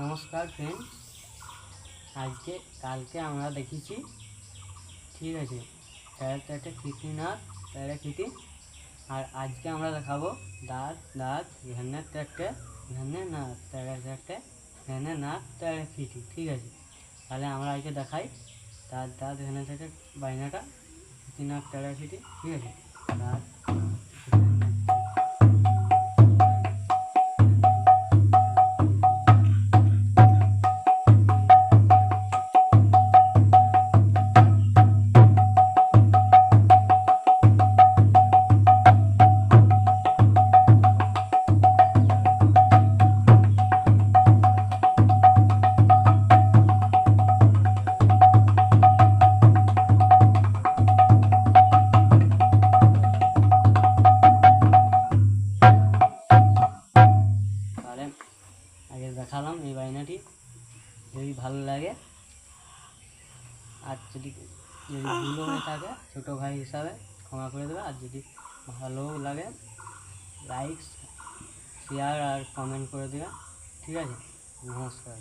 নমস্কার ফ্রেন্ডস, কালকে আমরা দেখেছি, ঠিক আছে, একটা খিটি নাক একটা খিটি। আর আজকে আমরা দেখাবো দাঁত ঘ্যানের একটা ঘ্যানের নাক একটা ঘ্যানের নাক একটা খিটি, ঠিক আছে। তাহলে আমরা আজকে দেখাই দাঁত ঘ্যানের একটা বাইনাটা খিটি নাক একটা খিটি, ঠিক আছে। দাঁত আগে দেখালাম এই বায়নাটি। যদি ভালো লাগে আর যদি ভুল হয়ে থাকে ছোটো ভাই হিসাবে ক্ষমা করে দেবে। আর যদি ভালো লাগে লাইক শেয়ার আর কমেন্ট করে দেবে, ঠিক আছে। নমস্কার।